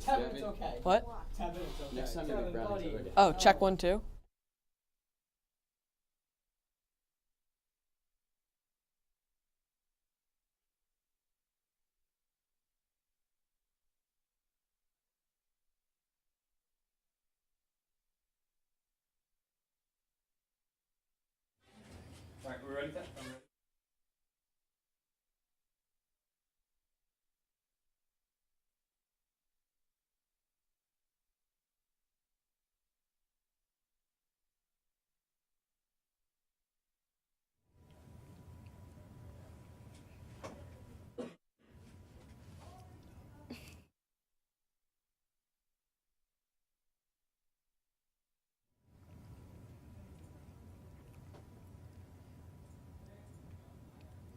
Tevin, it's okay. What? Tevin, it's okay. Next time you make brownies, buddy. I'll get- Oh, check 1, 2. All right, we're ready, Ted? I'm ready.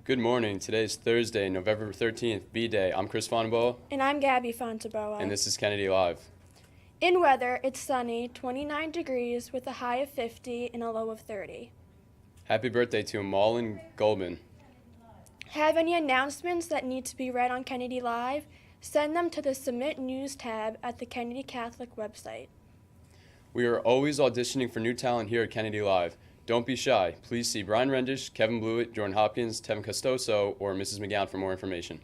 Good morning. Today is Thursday, November 13th, B-Day. I'm Chris Fonboa, And I'm Gabby Fontaboa. and this is Kennedy Live. In weather, it's sunny, 29 degrees with a high of 50 and a low of 30. Happy birthday to Malin Goldman. Have any announcements that need to be read on Kennedy Live? Send them to the Submit News tab at the Kennedy Catholic website. We are always auditioning for new talent here at Kennedy Live. Don't be shy. Please see Brian Rendish, Kevin Blewett, Jordan Hopkins, Tevin Costoso, or Mrs. McGowan for more information.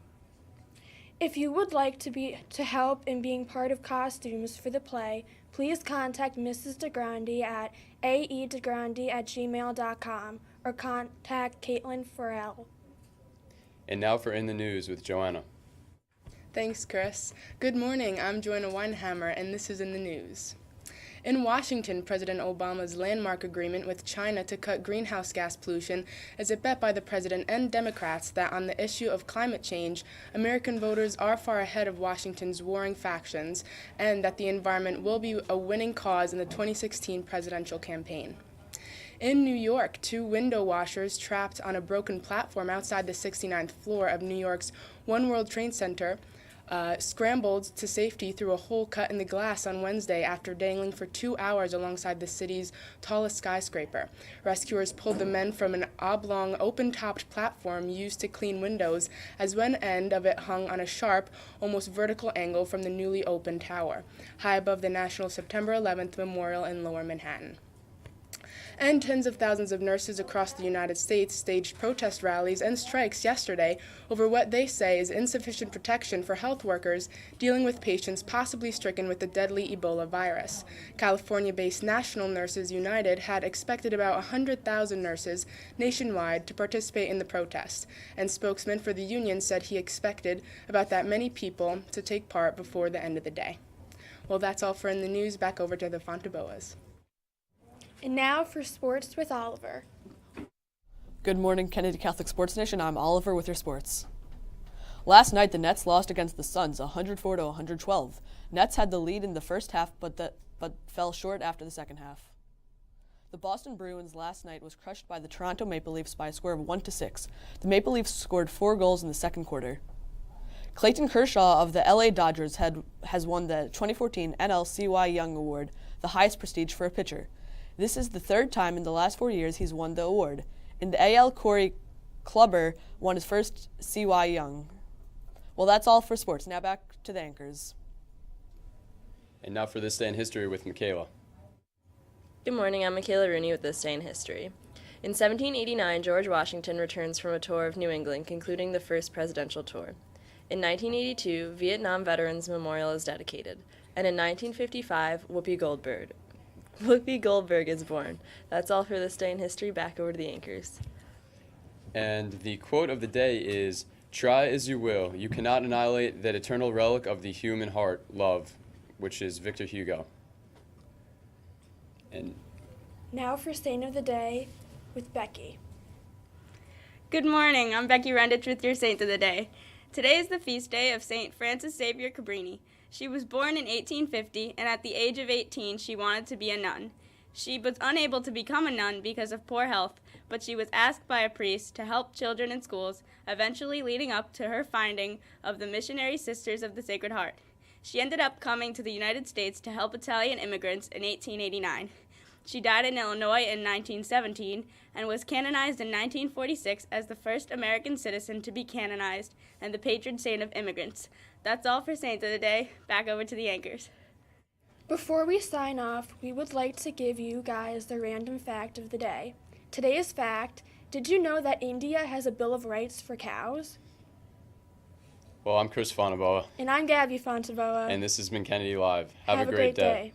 If you would like to help in being part of costumes for the play, please contact Mrs. DeGrande at aedegrande@gmail.com or contact Caitlin Farrell. And now for In the News with Joanna. Thanks, Chris. Good morning. I'm Joanna Weinhammer, and this is in the news. In Washington, President Obama's landmark agreement with China to cut greenhouse gas pollution is a bet by the president and Democrats that on the issue of climate change, American voters are far ahead of Washington's warring factions, and that the environment will be a winning cause in the 2016 presidential campaign. In New York, 2 window washers trapped on a broken platform outside the 69th floor of New York's One World Trade Center scrambled to safety through a hole cut in the glass on Wednesday after dangling for 2 hours alongside the city's tallest skyscraper. Rescuers pulled the men from an oblong, open-topped platform used to clean windows, as one end of it hung on a sharp, almost vertical angle from the newly opened tower, high above the National September 11th Memorial in Lower Manhattan. And tens of thousands of nurses across the United States staged protest rallies and strikes yesterday over what they say is insufficient protection for health workers dealing with patients possibly stricken with the deadly Ebola virus. California-based National Nurses United had expected about 100,000 nurses nationwide to participate in the protest, and spokesman for the union said he expected about that many people to take part before the end of the day. Well, that's all for In the News. Back over to the Fontaboas. And now for sports with Oliver. Good morning, Kennedy Catholic Sports Nation. I'm Oliver with your sports. Last night, the Nets lost against the Suns 104-112. Nets had the lead in the first half, but fell short after the second half. The Boston Bruins last night was crushed by the Toronto Maple Leafs by a score of 1-6. The Maple Leafs scored 4 goals in the second quarter. Clayton Kershaw of the LA Dodgers has won the 2014 NL Cy Young Award, the highest prestige for a pitcher. This is the 3rd time in the last 4 years he's won the award. In the AL, Corey Kluber won his first Cy Young. Well, that's all for sports. Now back to the anchors. And now for This Day in History with Michaela. Good morning, I'm Michaela Rooney with This Day in History. In 1789, George Washington returns from a tour of New England, concluding the first presidential tour. In 1982, Vietnam Veterans Memorial is dedicated. And in 1955, Whoopi Goldberg is born. That's all for This Day in History. Back over to the anchors. And the quote of the day is, "Try as you will, you cannot annihilate that eternal relic of the human heart, love," which is Victor Hugo. And Now for Saint of the Day with Becky. Good morning, I'm Becky Rendich with your Saint of the Day. Today is the feast day of St. Frances Xavier Cabrini. She was born in 1850, and at the age of 18, she wanted to be a nun. She was unable to become a nun because of poor health, but she was asked by a priest to help children in schools, eventually leading up to her finding of the Missionary Sisters of the Sacred Heart. She ended up coming to the United States to help Italian immigrants in 1889. She died in Illinois in 1917 and was canonized in 1946 as the first American citizen to be canonized and the patron saint of immigrants. That's all for Saint of the Day. Back over to the anchors. Before we sign off, we would like to give you guys the random fact of the day. Today's fact: did you know that India has a Bill of Rights for cows? Well, I'm Chris Fonaboa, And I'm Gabby Fontavoa. and this has been Kennedy Live. Have Have a great day.